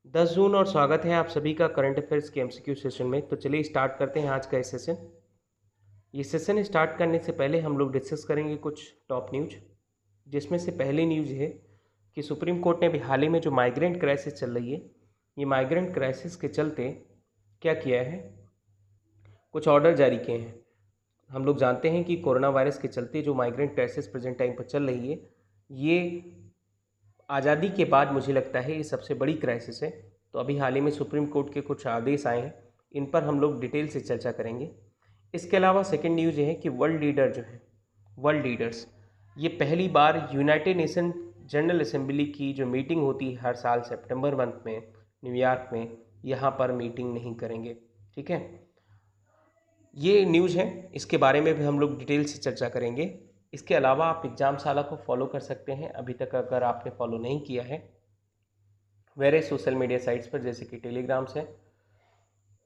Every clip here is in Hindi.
10 जून और स्वागत है आप सभी का करंट अफेयर्स के एमसीक्यू सेशन में। तो चलिए स्टार्ट करते हैं आज का ये सेशन। ये सेशन स्टार्ट करने से पहले हम लोग डिस्कस करेंगे कुछ टॉप न्यूज, जिसमें से पहली न्यूज है कि सुप्रीम कोर्ट ने अभी हाल ही में जो माइग्रेंट क्राइसिस चल रही है, ये माइग्रेंट क्राइसिस के चलते क्या किया है, कुछ ऑर्डर जारी किए हैं। हम लोग जानते हैं कि कोरोना वायरस के चलते जो माइग्रेंट क्राइसिस प्रेजेंट टाइम पर चल रही है, ये आज़ादी के बाद मुझे लगता है ये सबसे बड़ी क्राइसिस है। तो अभी हाल ही में सुप्रीम कोर्ट के कुछ आदेश आए हैं, इन पर हम लोग डिटेल से चर्चा करेंगे। इसके अलावा सेकेंड न्यूज़ ये है कि वर्ल्ड लीडर जो है, वर्ल्ड लीडर्स, ये पहली बार यूनाइटेड नेशन जनरल असेंबली की जो मीटिंग होती है हर साल सितंबर मंथ में न्यूयॉर्क में, यहाँ पर मीटिंग नहीं करेंगे। ठीक है, ये न्यूज़ है, इसके बारे में भी हम लोग डिटेल से चर्चा करेंगे। इसके अलावा आप एग्जाम साला को फॉलो कर सकते हैं अभी तक अगर आपने फॉलो नहीं किया है वेरे सोशल मीडिया साइट्स पर, जैसे कि टेलीग्राम से,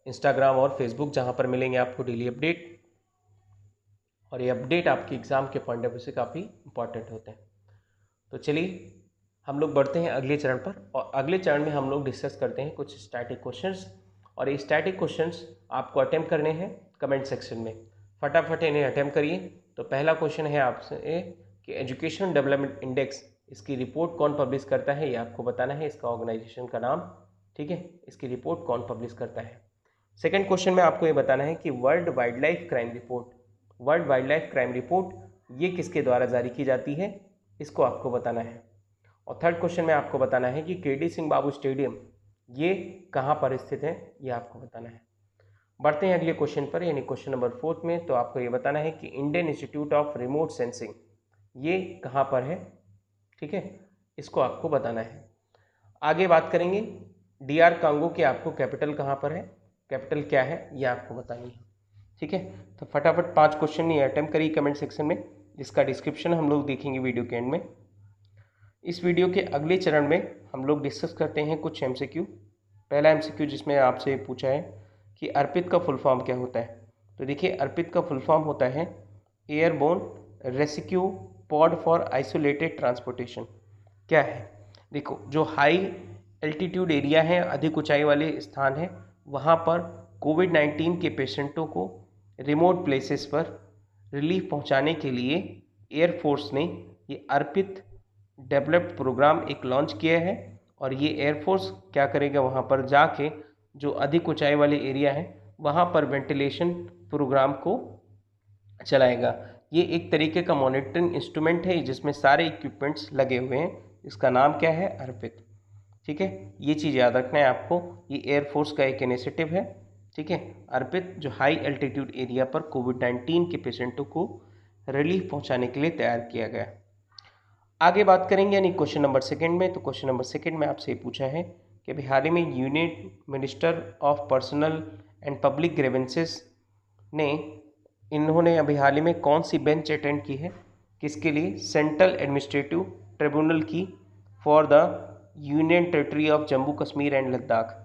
इंस्टाग्राम और फेसबुक, जहाँ पर मिलेंगे आपको डेली अपडेट। और ये अपडेट आपके एग्ज़ाम के पॉइंट ऑफ व्यू से काफ़ी इंपॉर्टेंट होते हैं। तो चलिए हम लोग बढ़ते हैं अगले चरण पर, और अगले चरण में हम लोग डिस्कस करते हैं कुछ स्टैटिक क्वेश्चंस। और ये स्टैटिक क्वेश्चंस आपको अटेम्प्ट करने हैं कमेंट सेक्शन में, फटाफट इन्हें अटेम्प्ट करिए। तो पहला क्वेश्चन है आपसे कि एजुकेशन डेवलपमेंट इंडेक्स, इसकी रिपोर्ट कौन पब्लिश करता है, ये आपको बताना है, इसका ऑर्गेनाइजेशन का नाम। ठीक है, इसकी रिपोर्ट कौन पब्लिश करता है। सेकेंड क्वेश्चन में आपको ये बताना है कि world wild life crime report, world wild life crime report ये किसके द्वारा जारी की जाती है, इसको आपको बताना है। और थर्ड क्वेश्चन में आपको बताना है कि केडी सिंह बाबू स्टेडियम ये कहाँ पर स्थित है, ये आपको बताना है। बढ़ते हैं अगले क्वेश्चन पर, यानी क्वेश्चन नंबर 4 में। तो आपको ये बताना है कि Indian institute of remote sensing ये कहाँ पर है। ठीक है, इसको आपको बताना है। आगे बात करेंगे डीआर कांगो के, आपको कैपिटल कहाँ पर है, कैपिटल क्या है, ये आपको बतानी है। ठीक है, तो फटाफट 5 क्वेश्चन ये अटेम्प्ट करिए कमेंट सेक्शन में, जिसका डिस्क्रिप्शन हम लोग देखेंगे वीडियो के एंड में। इस वीडियो के अगले चरण में हम लोग डिस्कस करते हैं कुछ एमसीक्यू। पहला एमसीक्यू जिसमें आपसे पूछा है कि अर्पित का फुल फॉर्म क्या होता है। तो देखिए, अर्पित का फुल फॉर्म होता है airborne rescue pod for isolated transportation. क्या है, देखो, जो हाई एल्टीट्यूड एरिया है, अधिक ऊंचाई वाले स्थान है, वहाँ पर कोविड-19 के पेशेंटों को रिमोट प्लेसेस पर रिलीफ पहुँचाने के लिए एयरफोर्स ने ये अर्पित डेवलप्ड प्रोग्राम एक लॉन्च किया है। और ये एयरफोर्स क्या करेगा, वहाँ पर जाके जो अधिक ऊंचाई वाले एरिया है वहाँ पर वेंटिलेशन प्रोग्राम को चलाएगा। ये एक तरीके का मॉनिटरिंग इंस्ट्रूमेंट है जिसमें सारे इक्विपमेंट्स लगे हुए हैं। इसका नाम क्या है, अर्पित। ठीक है, ये चीज़ याद रखना है आपको, ये एयरफोर्स का एक इनिशिएटिव है। ठीक है, अर्पित जो हाई एल्टीट्यूड एरिया पर कोविड-19 के पेशेंटों को रिलीफ पहुंचाने के लिए तैयार किया गया। आगे बात करेंगे यानी क्वेश्चन नंबर सेकंड में। तो क्वेश्चन नंबर सेकंड में आपसे पूछा है कि अभी हाल ही में union minister of personal and public grievances ने, इन्होंने अभी हाल ही में कौन सी बेंच अटेंड की है, किसके लिए, सेंट्रल एडमिनिस्ट्रेटिव ट्रिब्यूनल की for the union territory of Jammu Kashmir and Ladakh.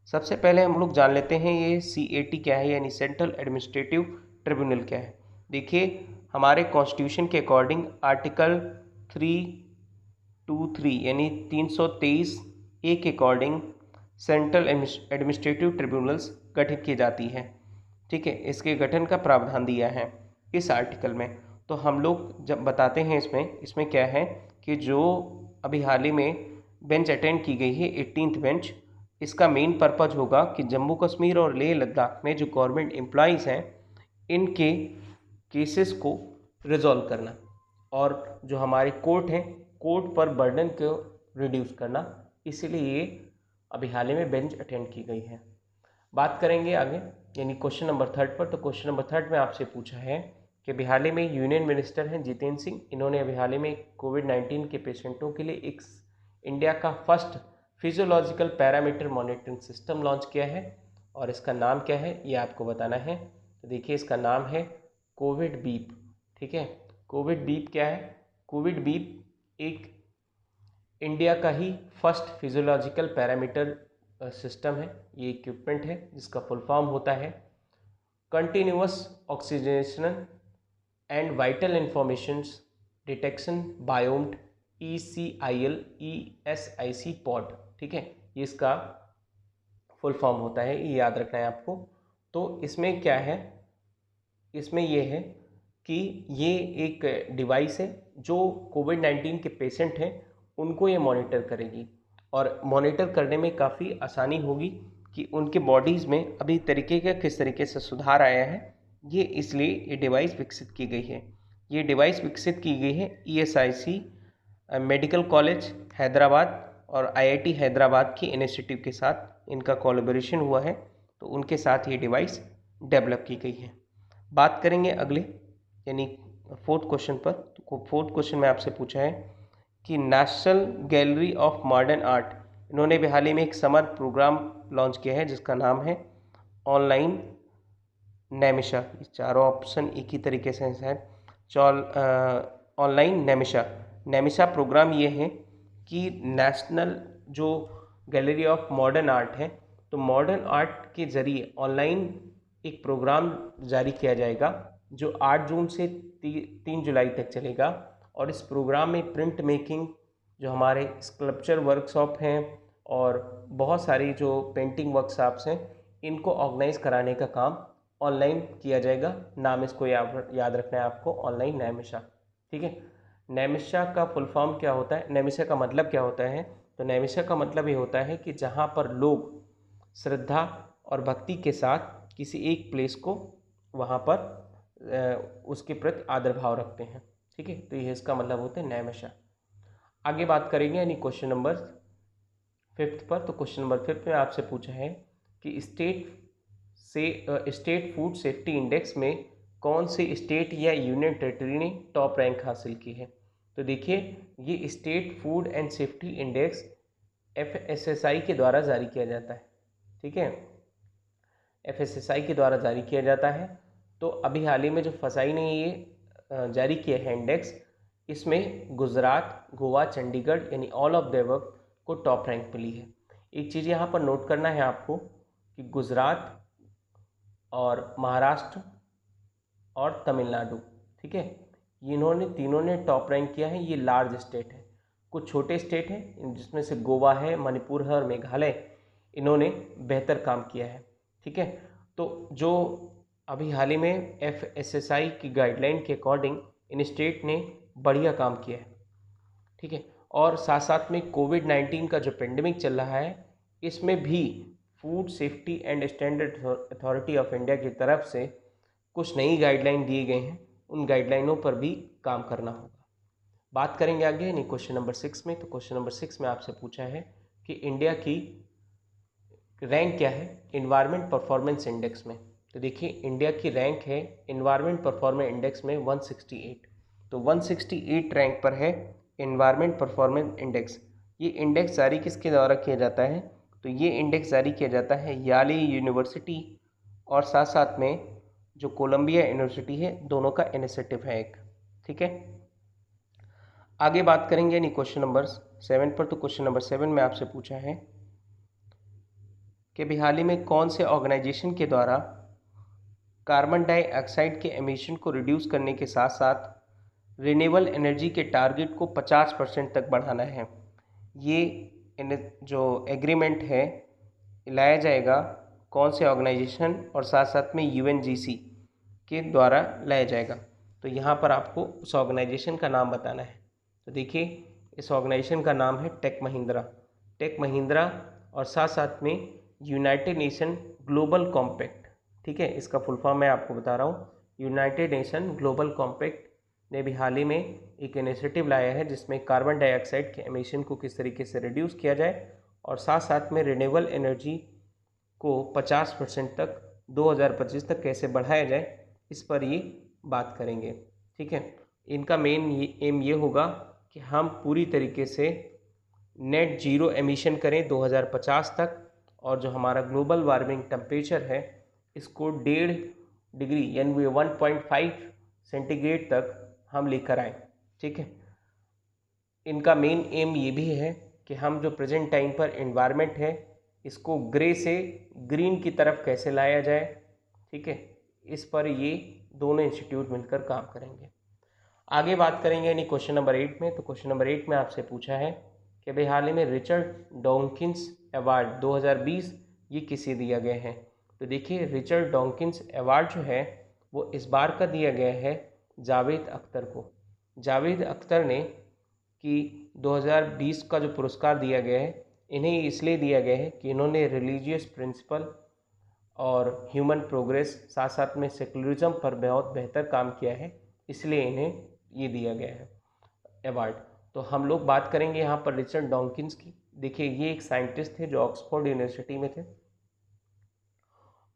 सबसे पहले हम लोग जान लेते हैं ये CAT क्या है, यानी सेंट्रल एडमिनिस्ट्रेटिव ट्रिब्यूनल क्या है। देखिए, हमारे कॉन्स्टिट्यूशन के अकॉर्डिंग आर्टिकल 323 यानी 323A के अकॉर्डिंग सेंट्रल एडमिनिस्ट्रेटिव ट्रिब्यूनल्स गठित की जाती है। ठीक है, इसके गठन का प्रावधान दिया है इस आर्टिकल में। तो हम लोग जब बताते हैं इसमें क्या है कि जो अभी हाल ही में बेंच अटेंड की गई है 18th बेंच, इसका मेन पर्पज होगा कि जम्मू कश्मीर और लेह लद्दाख में जो गवर्नमेंट एम्प्लॉयज़ हैं इनके केसेस को रिजॉल्व करना, और जो हमारे कोर्ट हैं, कोर्ट पर बर्डन को रिड्यूस करना। इसीलिए ये अभी हाल ही में बेंच अटेंड की गई है। बात करेंगे आगे यानी क्वेश्चन नंबर 3 पर। तो क्वेश्चन नंबर 3 में आपसे पूछा है कि अभी हाल ही में यूनियन मिनिस्टर हैं जितेंद्र सिंह, इन्होंने अभी हाल ही में कोविड-19 के पेशेंटों के लिए एक इंडिया का first physiological parameter monitoring system launch किया है। और इसका नाम क्या है, ये आपको बताना है। तो देखिए, इसका नाम है कोविड बीप। ठीक है, कोविड बीप क्या है, कोविड बीप एक इंडिया का ही फर्स्ट फिजियोलॉजिकल पैरामीटर सिस्टम है। ये इक्विपमेंट है जिसका फुल फॉर्म होता है continuous oxygenation and vital informations detection biomed ECIL ESIC pod. ठीक है, ये इसका फुल फॉर्म होता है, ये याद रखना है आपको। तो इसमें क्या है, इसमें ये है कि ये एक डिवाइस है जो कोविड-19 के पेशेंट हैं उनको ये मॉनिटर करेगी, और मॉनिटर करने में काफ़ी आसानी होगी कि उनके बॉडीज़ में अभी तरीके का किस तरीके से सुधार आया है, ये इसलिए ये डिवाइस विकसित की गई है। ये डिवाइस विकसित की गई है ESIC मेडिकल कॉलेज हैदराबाद और IIT हैदराबाद की इनिशिएटिव के साथ इनका कोलैबोरेशन हुआ है, तो उनके साथ ये डिवाइस डेवलप की गई है। बात करेंगे अगले यानी फोर्थ क्वेश्चन पर। तो फोर्थ क्वेश्चन में आपसे पूछा है कि national gallery of modern art, इन्होंने भी हाल ही में एक समर प्रोग्राम लॉन्च किया है जिसका नाम है ऑनलाइन नैमिषा। ये चारों ऑप्शन एक ही तरीके से है, ऑनलाइन नैमिषा प्रोग्राम ये है कि नेशनल जो गैलरी ऑफ मॉडर्न आर्ट है, तो मॉडर्न आर्ट के ज़रिए ऑनलाइन एक प्रोग्राम जारी किया जाएगा जो 8 जून से 3 जुलाई तक चलेगा। और इस प्रोग्राम में प्रिंट मेकिंग, जो हमारे स्कल्पचर वर्कशॉप हैं और बहुत सारी जो पेंटिंग वर्कशॉप्स हैं, इनको ऑर्गेनाइज कराने का काम ऑनलाइन किया जाएगा। नाम इसको याद रखना है आपको, ऑनलाइन नैमिषा। ठीक है, नैमिषा का फुल फॉर्म क्या होता है, नैमिषा का मतलब क्या होता है? तो नैमिषा का मतलब ये होता है कि जहाँ पर लोग श्रद्धा और भक्ति के साथ किसी एक प्लेस को वहाँ पर उसके प्रति आदर भाव रखते हैं। ठीक है, तो ये इसका मतलब होता है नैमिषा। आगे बात करेंगे यानी क्वेश्चन नंबर 5 पर। तो क्वेश्चन नंबर 5 में आपसे पूछा है कि स्टेट फूड सेफ्टी इंडेक्स में कौन से स्टेट या यूनियन टेरिटरी ने टॉप रैंक हासिल की है? तो देखिए, ये state food and safety index FSSAI के द्वारा जारी किया जाता है। ठीक है, FSSAI के द्वारा जारी किया जाता है। तो अभी हाल ही में जो FSSAI ने ये जारी किया है इंडेक्स, इसमें गुजरात, गोवा, चंडीगढ़ यानी ऑल ऑफ द अबव को टॉप रैंक मिली है। एक चीज़ यहाँ पर नोट करना है आपको कि गुजरात और महाराष्ट्र और तमिलनाडु, ठीक है, इन्होंने तीनों ने टॉप रैंक किया है। ये लार्ज स्टेट है। कुछ छोटे स्टेट हैं जिसमें से गोवा है, मणिपुर है और मेघालय, इन्होंने बेहतर काम किया है। ठीक है, तो जो अभी हाल ही में FSSAI की गाइडलाइन के अकॉर्डिंग इन स्टेट ने बढ़िया काम किया है। ठीक है, और साथ साथ में कोविड-19 का जो पेंडेमिक चल रहा है, इसमें भी food safety and standard authority of India की तरफ से कुछ नई गाइडलाइन दिए गए हैं, उन गाइडलाइनों पर भी काम करना होगा। बात करेंगे आगे यानी क्वेश्चन नंबर 6 में। तो क्वेश्चन नंबर 6 में आपसे पूछा है कि इंडिया की रैंक क्या है इन्वायरमेंट परफॉर्मेंस इंडेक्स में? तो देखिए, इंडिया की रैंक है इन्वायरमेंट परफॉर्मेंस इंडेक्स में 168। तो 168 रैंक पर है इन्वायरमेंट परफॉर्मेंस इंडेक्स। ये इंडेक्स जारी किसके द्वारा किया जाता है? तो ये इंडेक्स जारी किया जाता है याली यूनिवर्सिटी और साथ साथ में जो कोलंबिया यूनिवर्सिटी है, दोनों का इनिशिएटिव है एक। ठीक है, आगे बात करेंगे यानी क्वेश्चन नंबर 7 पर। तो क्वेश्चन नंबर 7 में आपसे पूछा है कि हाल ही में कौन से ऑर्गेनाइजेशन के द्वारा कार्बन डाइऑक्साइड के एमिशन को रिड्यूस करने के साथ साथ रिन्यूएबल एनर्जी के टारगेट को 50% तक बढ़ाना है? ये जो एग्रीमेंट है लाया जाएगा कौन से ऑर्गेनाइजेशन और साथ साथ में UNGC के द्वारा लाया जाएगा? तो यहाँ पर आपको उस ऑर्गेनाइजेशन का नाम बताना है। तो देखिए, इस ऑर्गेनाइजेशन का नाम है टेक महिंद्रा और साथ साथ में यूनाइटेड नेशन ग्लोबल कॉम्पैक्ट। ठीक है, इसका फुल फॉर्म मैं आपको बता रहा हूँ। यूनाइटेड नेशन ग्लोबल कॉम्पैक्ट ने भी हाल ही में एक इनिशिएटिव लाया है जिसमें कार्बन डाइऑक्साइड के एमिशन को किस तरीके से रिड्यूस किया जाए और साथ साथ में रिन्यूएबल एनर्जी को 50% तक 2025 तक कैसे बढ़ाया जाए, इस पर ये बात करेंगे। ठीक है, इनका मेन एम ये होगा कि हम पूरी तरीके से नेट जीरो एमिशन करें 2050 तक, और जो हमारा ग्लोबल वार्मिंग टेम्परेचर है इसको 1.5 डिग्री यानी 1.5 सेंटीग्रेड तक हम लेकर आए। ठीक है, इनका मेन एम ये भी है कि हम जो प्रेजेंट टाइम पर एनवायरनमेंट है इसको ग्रे से ग्रीन की तरफ कैसे लाया जाए। ठीक है, इस पर ये दोनों इंस्टीट्यूट मिलकर काम करेंगे। आगे बात करेंगे यानी क्वेश्चन नंबर 8 में। तो क्वेश्चन नंबर 8 में आपसे पूछा है कि हाल ही में रिचर्ड डॉकिंस अवार्ड 2020 ये किसे दिया गया है? तो देखिए रिचर्ड डॉकिंस अवार्ड जो है वो इस बार का दिया गया है जावेद अख्तर को। जावेद अख्तर ने कि 2020 का जो पुरस्कार दिया गया है इन्हें इसलिए दिया गया है कि इन्होंने रिलीजियस प्रिंसिपल और ह्यूमन प्रोग्रेस साथ साथ में सेकुलरिज्म पर बहुत बेहतर काम किया है, इसलिए इन्हें ये दिया गया है अवार्ड। तो हम लोग बात करेंगे यहाँ पर रिचर्ड डॉकिंस की। देखिए ये एक साइंटिस्ट थे जो ऑक्सफोर्ड यूनिवर्सिटी में थे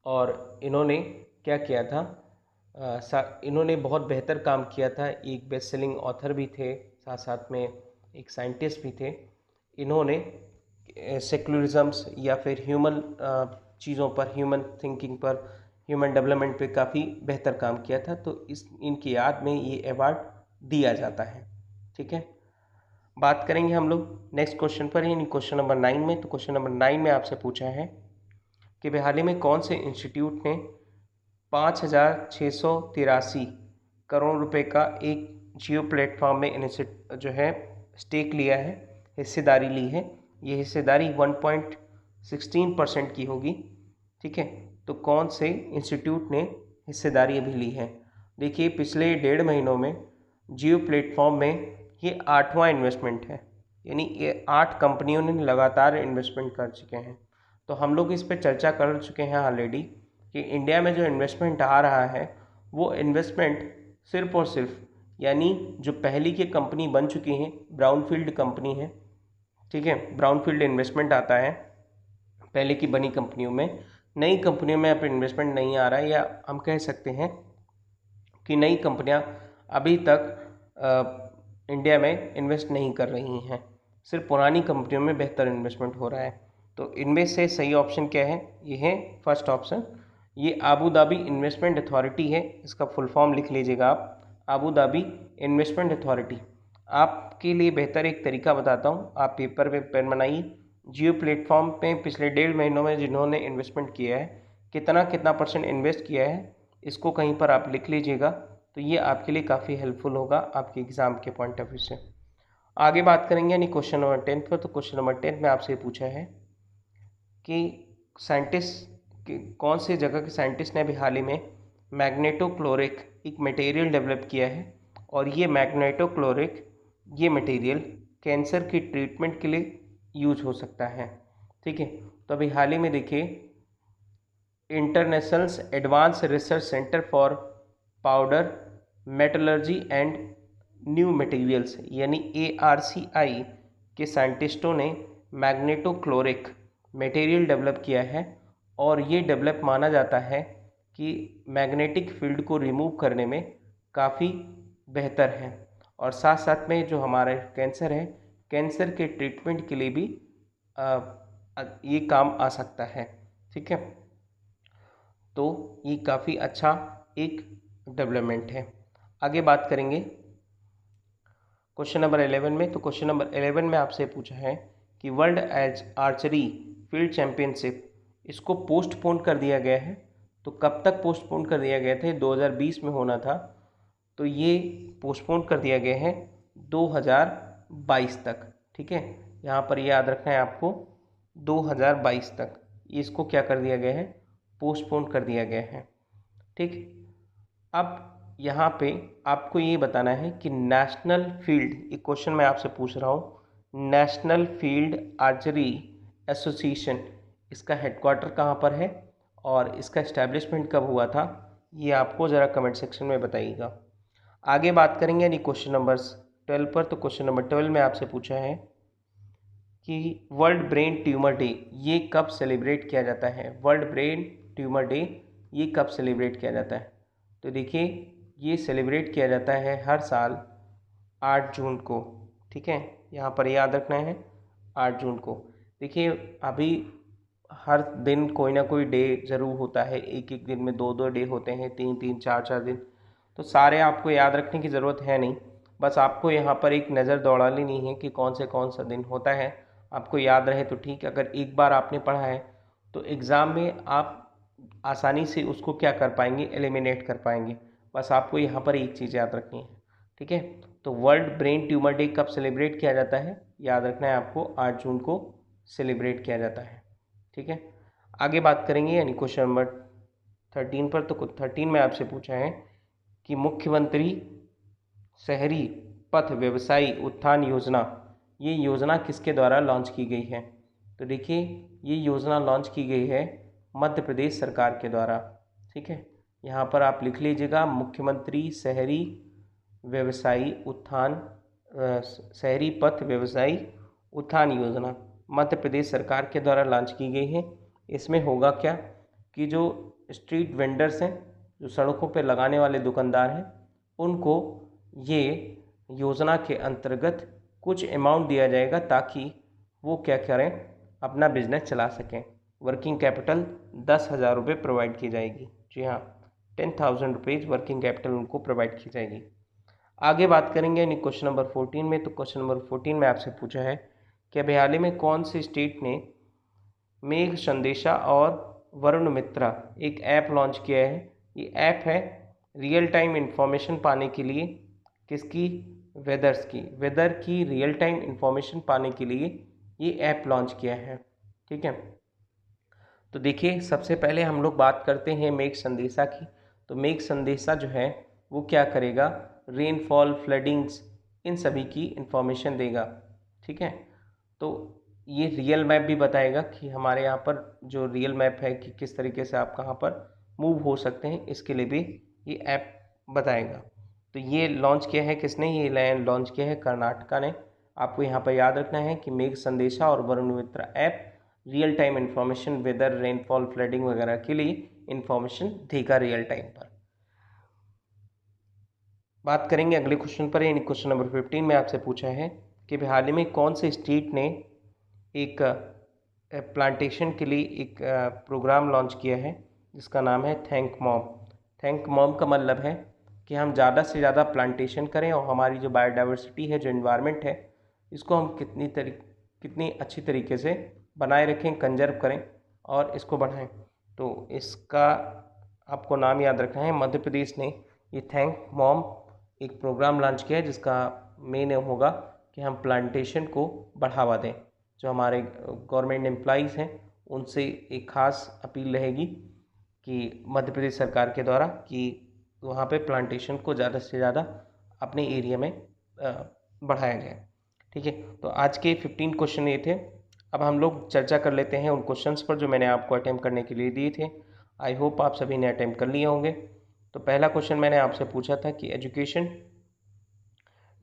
और इन्होंने क्या किया था, इन्होंने बहुत बेहतर काम किया था। एक बेस्ट सेलिंग ऑथर भी थे, साथ साथ में एक साइंटिस्ट भी थे। इन्होंने सेकुलरिज्म्स या फिर ह्यूमन चीज़ों पर, ह्यूमन थिंकिंग पर, ह्यूमन डेवलपमेंट पे काफ़ी बेहतर काम किया था। तो इनकी याद में ये अवार्ड दिया जाता है। ठीक है, बात करेंगे हम लोग नेक्स्ट क्वेश्चन पर, यानी क्वेश्चन नंबर 9 में। तो क्वेश्चन नंबर 9 में आपसे पूछा है कि हाल ही में कौन से इंस्टीट्यूट ने 5,683 करोड़ रुपए का एक जियो प्लेटफॉर्म में जो है स्टेक लिया है, हिस्सेदारी ली है। ये हिस्सेदारी 1.16% की होगी। ठीक है, तो कौन से इंस्टीट्यूट ने हिस्सेदारी अभी ली है? देखिए पिछले 1.5 महीनों में जियो प्लेटफॉर्म में ये 8वां इन्वेस्टमेंट है, यानी ये 8 कंपनियों ने लगातार इन्वेस्टमेंट कर चुके हैं। तो हम लोग इस पर चर्चा कर चुके हैं ऑलरेडी कि इंडिया में जो इन्वेस्टमेंट आ रहा है वो इन्वेस्टमेंट सिर्फ और सिर्फ, यानी जो पहली की कंपनी बन चुकी हैं, ब्राउनफील्ड कंपनी है। ठीक है, ब्राउनफील्ड इन्वेस्टमेंट आता है पहले की बनी कंपनियों में। नई कंपनियों में अब इन्वेस्टमेंट नहीं आ रहा है, या हम कह सकते हैं कि नई कंपनियां अभी तक इंडिया में इन्वेस्ट नहीं कर रही हैं, सिर्फ पुरानी कंपनियों में बेहतर इन्वेस्टमेंट हो रहा है। तो इनमें से सही ऑप्शन क्या है? ये है फर्स्ट ऑप्शन, ये आबू धाबी इन्वेस्टमेंट अथॉरिटी है। इसका फुल फॉर्म लिख लीजिएगा आप, आबू धाबी इन्वेस्टमेंट अथॉरिटी। आपके लिए बेहतर एक तरीका बताता हूँ, आप पेपर पे पेन बनाइए। जियो प्लेटफॉर्म पे पिछले 1.5 महीनों में जिन्होंने इन्वेस्टमेंट किया है, कितना परसेंट इन्वेस्ट किया है, इसको कहीं पर आप लिख लीजिएगा। तो ये आपके लिए काफ़ी हेल्पफुल होगा आपके एग्ज़ाम के पॉइंट ऑफ व्यू से। आगे बात करेंगे यानी क्वेश्चन नंबर 10 पर। तो क्वेश्चन नंबर 10 में आपसे पूछा है कि कौन सी जगह के साइंटिस्ट ने अभी हाल ही में मैग्नेटोक्लोरिक एक मटेरियल डेवलप किया है, और ये मैग्नेटोक्लोरिक ये मटेरियल कैंसर की ट्रीटमेंट के लिए यूज हो सकता है। ठीक है, तो अभी हाल ही में देखिए international advance research centre for powder metallurgy and new materials यानी ARCI के साइंटिस्टों ने मैग्नेटोक्लोरिक मटेरियल डेवलप किया है, और ये डेवलप माना जाता है कि मैग्नेटिक फील्ड को रिमूव करने में काफ़ी बेहतर है, और साथ साथ में जो हमारा कैंसर है, कैंसर के ट्रीटमेंट के लिए भी ये काम आ सकता है। ठीक है, तो ये काफ़ी अच्छा एक डेवलपमेंट है। आगे बात करेंगे क्वेश्चन नंबर 11 में। तो क्वेश्चन नंबर 11 में आपसे पूछा है कि वर्ल्ड एज आर्चरी फील्ड चैंपियनशिप इसको पोस्टपोन कर दिया गया है। तो कब तक पोस्टपोन कर दिया गया था? 2020 में होना था, तो ये पोस्टपोन कर दिया गया है 2022 तक। ठीक है, यहाँ पर याद रखना है आपको 2022 तक इसको क्या कर दिया गया है? पोस्टपोन कर दिया गया है। ठीक, अब यहाँ पे आपको ये बताना है कि नेशनल फील्ड, एक क्वेश्चन मैं आपसे पूछ रहा हूँ, नेशनल फील्ड आर्चरी एसोसिएशन इसका हेडक्वार्टर कहाँ पर है और इसका इस्टेब्लिशमेंट कब हुआ था, ये आपको ज़रा कमेंट सेक्शन में बताइएगा। आगे बात करेंगे यानी क्वेश्चन नंबर 12 पर। तो क्वेश्चन नंबर 12 में आपसे पूछा है कि वर्ल्ड ब्रेन ट्यूमर डे ये कब सेलिब्रेट किया जाता है? वर्ल्ड ब्रेन ट्यूमर डे ये कब सेलिब्रेट किया जाता है? तो देखिए ये सेलिब्रेट किया जाता है हर साल 8 जून को। ठीक है, यहाँ पर याद रखना है 8 जून को। देखिए अभी हर दिन कोई ना कोई डे ज़रूर होता है, एक एक दिन में 2 डे होते हैं, 3 4 दिन, तो सारे आपको याद रखने की ज़रूरत है नहीं, बस आपको यहाँ पर एक नज़र दौड़ा लेनी है कि कौन सा दिन होता है। आपको याद रहे तो ठीक, अगर एक बार आपने पढ़ा है तो एग्ज़ाम में आप आसानी से उसको क्या कर पाएंगे? एलिमिनेट कर पाएंगे। बस आपको यहाँ पर एक चीज़ याद रखनी है। ठीक है, तो वर्ल्ड ब्रेन ट्यूमर डे कब सेलिब्रेट किया जाता है? याद रखना है आपको 8 जून को सेलिब्रेट किया जाता है। ठीक है, आगे बात करेंगे यानी क्वेश्चन नंबर 13 पर। तो 13 में आपसे पूछा है कि मुख्यमंत्री शहरी पथ व्यवसायी उत्थान योजना, ये योजना किसके द्वारा लॉन्च की गई है? तो देखिए ये योजना लॉन्च की गई है मध्य प्रदेश सरकार के द्वारा। ठीक है, यहाँ पर आप लिख लीजिएगा मुख्यमंत्री शहरी व्यवसायी उत्थान शहरी पथ व्यवसायी उत्थान योजना मध्य प्रदेश सरकार के द्वारा लॉन्च की गई है। इसमें होगा क्या कि जो स्ट्रीट वेंडर्स हैं, जो सड़कों पर लगाने वाले दुकानदार हैं, उनको ये योजना के अंतर्गत कुछ अमाउंट दिया जाएगा ताकि वो क्या करें, अपना बिजनेस चला सकें। वर्किंग कैपिटल 10,000 रुपये प्रोवाइड की जाएगी। जी हाँ, 10,000 रुपीज़ वर्किंग कैपिटल उनको प्रोवाइड की जाएगी। आगे बात करेंगे यानी क्वेश्चन नंबर 14 में। तो क्वेश्चन नंबर 14 में आपसे पूछा है कि अभी हाल ही में कौन सी स्टेट ने मेघ संदेशा और वरुण मित्रा एक ऐप लॉन्च किया है। ये ऐप है रियल टाइम इंफॉर्मेशन पाने के लिए, किसकी? वेदर की रियल टाइम इंफॉर्मेशन पाने के लिए ये ऐप लॉन्च किया है। ठीक है, तो देखिए सबसे पहले हम लोग बात करते हैं मेघ संदेशा की। तो मेघ संदेशा जो है वो क्या करेगा, रेनफॉल, फ्लडिंग्स, इन सभी की इंफॉर्मेशन देगा। ठीक है, तो ये रियल मैप भी बताएगा कि हमारे यहाँ पर जो रियल मैप है कि किस तरीके से आप कहाँ पर मूव हो सकते हैं, इसके लिए भी ये ऐप बताएगा। तो ये लॉन्च किया है किसने? ये लॉन्च किया है कर्नाटका ने। आपको यहाँ पर याद रखना है कि मेघ संदेशा और Varun Mitra app real time information, weather, rainfall, flooding वगैरह के लिए इन्फॉर्मेशन देगा रियल टाइम पर। बात करेंगे अगले क्वेश्चन पर, यानी क्वेश्चन नंबर 15 में आपसे पूछा है कि हाल ही में कौन से स्टेट ने एक प्लांटेशन के लिए एक प्रोग्राम लॉन्च किया है जिसका नाम है थैंक मॉम। थैंक मॉम का मतलब है कि हम ज़्यादा से ज़्यादा प्लांटेशन करें और हमारी जो बायोडाइवर्सिटी है, जो इन्वायरमेंट है, इसको हम कितनी अच्छी तरीके से बनाए रखें, कंजर्व करें और इसको बढ़ाएं। तो इसका आपको नाम याद रखना है। मध्य प्रदेश ने ये थैंक मॉम एक प्रोग्राम लॉन्च किया है जिसका मेन एम होगा कि हम प्लांटेशन को बढ़ावा दें। जो हमारे गवर्नमेंट एम्प्लॉइज़ हैं उनसे एक ख़ास अपील रहेगी कि मध्य प्रदेश सरकार के द्वारा कि वहाँ पे प्लांटेशन को ज़्यादा से ज़्यादा अपने एरिया में बढ़ाया जाए। ठीक है, तो आज के 15 क्वेश्चन ये थे। अब हम लोग चर्चा कर लेते हैं उन क्वेश्चंस पर जो मैंने आपको अटेम्प्ट करने के लिए दिए थे। आई होप आप सभी ने अटेम्प्ट कर लिए होंगे। तो पहला क्वेश्चन मैंने आपसे पूछा था कि एजुकेशन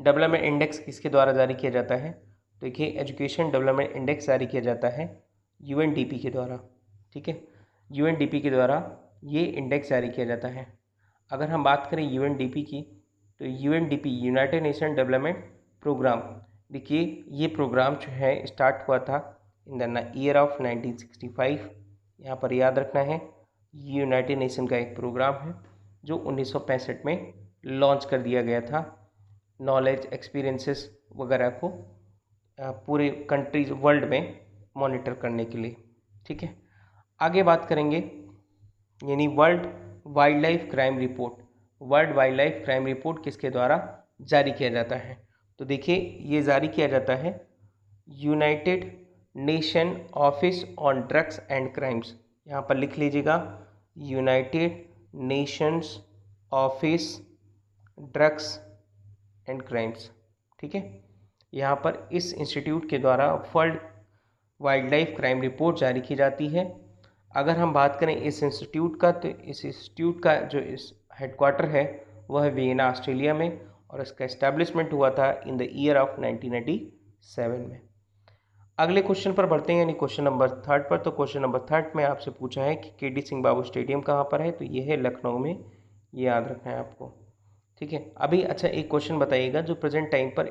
डेवलपमेंट इंडेक्स किसके द्वारा जारी किया जाता है। तो देखिए एजुकेशन डेवलपमेंट इंडेक्स जारी किया जाता है यूएनडीपी के द्वारा। ठीक है, यूएनडीपी के द्वारा ये इंडेक्स जारी किया जाता है। अगर हम बात करें यूएनडीपी की, तो UNDP United Nation Development Programme, देखिए ये प्रोग्राम जो है स्टार्ट हुआ था इन द ईयर ऑफ 1965। यहाँ पर याद रखना है यूनाइटेड नेशन का एक प्रोग्राम है जो 1965 में लॉन्च कर दिया गया था, नॉलेज, एक्सपीरियंसेस वगैरह को पूरे कंट्रीज वर्ल्ड में मॉनिटर करने के लिए। ठीक है, आगे बात करेंगे यानी world wild life crime report. World wild life crime report किसके द्वारा जारी किया जाता है? तो देखिए ये जारी किया जाता है United nation office on drugs and crimes. यहाँ पर लिख लीजिएगा United Nations office drugs and crimes. ठीक है, यहाँ पर इस इंस्टीट्यूट के द्वारा world wild life crime report जारी की जाती है। अगर हम बात करें इस इंस्टीट्यूट का, तो इस इंस्टीट्यूट का जो इस हेडक्वार्टर है वह है वियना, ऑस्ट्रेलिया में, और इसका इस्टेब्लिशमेंट हुआ था इन द ईयर ऑफ 1987 में। अगले क्वेश्चन पर बढ़ते हैं यानी क्वेश्चन नंबर 3 पर। तो क्वेश्चन नंबर 3 में आपसे पूछा है कि केडी सिंह बाबू स्टेडियम कहाँ पर है। तो ये है लखनऊ में, ये याद रखना है आपको। ठीक है, अभी अच्छा एक क्वेश्चन बताइएगा, जो प्रेजेंट टाइम पर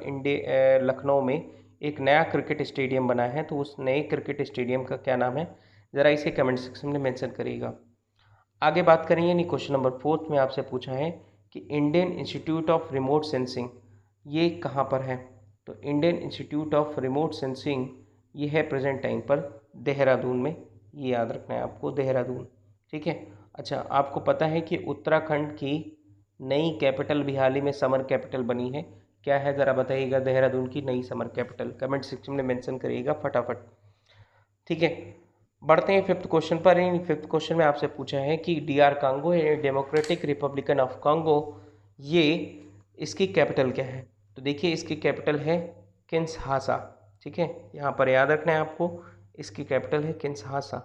लखनऊ में एक नया क्रिकेट स्टेडियम बना है, तो उस नए क्रिकेट स्टेडियम का क्या नाम है, ज़रा इसे कमेंट सेक्शन में मेंशन करिएगा। आगे बात करेंगे यानी क्वेश्चन नंबर 4 में आपसे पूछा है कि Indian institute of remote sensing ये कहाँ पर है। तो Indian institute of remote sensing ये है प्रेजेंट टाइम पर देहरादून में, ये याद रखना है आपको, देहरादून। ठीक है, अच्छा आपको पता है कि उत्तराखंड की नई कैपिटल भी हाल ही में समर कैपिटल बनी है, क्या है ज़रा बताइएगा देहरादून की नई समर कैपिटल, कमेंट सेक्शन में मेंशन करिएगा फटाफट। ठीक है, बढ़ते हैं फिफ्थ क्वेश्चन पर। इन फिफ्थ क्वेश्चन में आपसे पूछा है कि DR कांगो है डेमोक्रेटिक रिपब्लिकन ऑफ कांगो, ये इसकी कैपिटल क्या है? तो देखिए इसकी कैपिटल है किन्शहासा। ठीक है, यहाँ पर याद रखना है आपको, इसकी कैपिटल है किन्शहासा,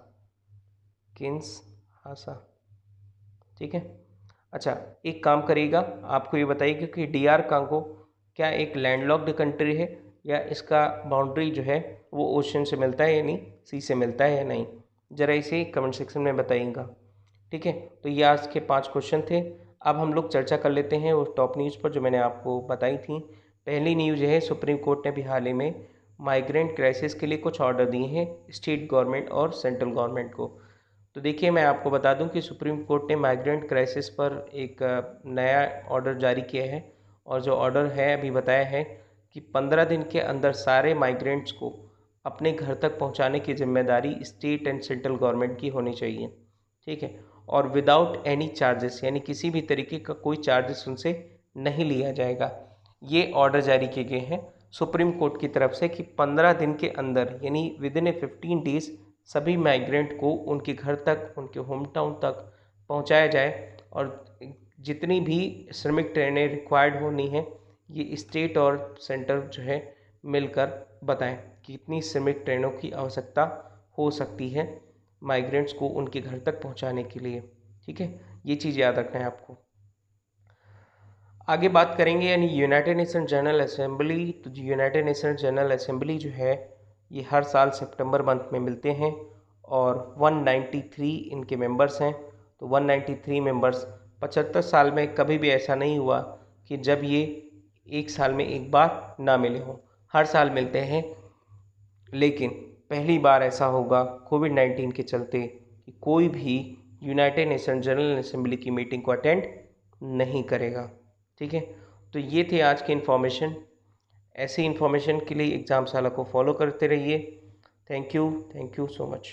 किन्शहासा। ठीक है। अच्छा, एक काम करिएगा, आपको ये बताइएगा कि DR कांगो क्या एक लैंडलॉक्ड कंट्री है या इसका बाउंड्री जो है वो ओशन से मिलता है या नहीं, सी से मिलता है या नहीं, ज़रा इसे कमेंट सेक्शन में बताइएगा। ठीक है, तो ये आज के 5 क्वेश्चन थे। अब हम लोग चर्चा कर लेते हैं उस टॉप न्यूज़ पर जो मैंने आपको बताई थी। पहली न्यूज़ है, सुप्रीम कोर्ट ने भी हाल ही में माइग्रेंट क्राइसिस के लिए कुछ ऑर्डर दिए हैं स्टेट गवर्नमेंट और सेंट्रल गवर्नमेंट को। तो देखिए मैं आपको बता दूं कि सुप्रीम कोर्ट ने माइग्रेंट क्राइसिस पर एक नया ऑर्डर जारी किया है, और जो ऑर्डर है अभी बताया है कि 15 दिन के अंदर सारे माइग्रेंट्स को अपने घर तक पहुंचाने की जिम्मेदारी स्टेट एंड सेंट्रल गवर्नमेंट की होनी चाहिए। ठीक है, और विदाउट एनी चार्जेस, यानी किसी भी तरीके का कोई चार्जेस उनसे नहीं लिया जाएगा। ये ऑर्डर जारी किए गए हैं सुप्रीम कोर्ट की तरफ से कि 15 दिन के अंदर, यानी विद इन ए 15 डेज सभी माइग्रेंट को उनके घर तक, उनके होम टाउन तक पहुंचाया जाए। और जितनी भी श्रमिक ट्रेनें रिक्वायर्ड होनी हैं, ये स्टेट और सेंटर जो है मिलकर बताएं कि कितनी श्रमिक ट्रेनों की आवश्यकता हो सकती है माइग्रेंट्स को उनके घर तक पहुंचाने के लिए। ठीक है, ये चीज़ याद रखना है आपको। आगे बात करेंगे यानी यूनाइटेड नेशन जनरल असेंबली। तो यूनाइटेड नेशन जनरल असेंबली जो है ये हर साल सितंबर मंथ में मिलते हैं, और 193 इनके मेंबर्स हैं। तो 193 मेंबर्स, 75 साल में कभी भी ऐसा नहीं हुआ कि जब ये एक साल में एक बार ना मिले हों, हर साल मिलते हैं। लेकिन पहली बार ऐसा होगा कोविड-19 के चलते कि कोई भी यूनाइटेड नेशन जनरल असेंबली की मीटिंग को अटेंड नहीं करेगा। ठीक है, तो ये थे आज के इन्फॉर्मेशन। ऐसी इन्फॉर्मेशन के लिए एग्ज़ाम साला को फॉलो करते रहिए। Thank you so much.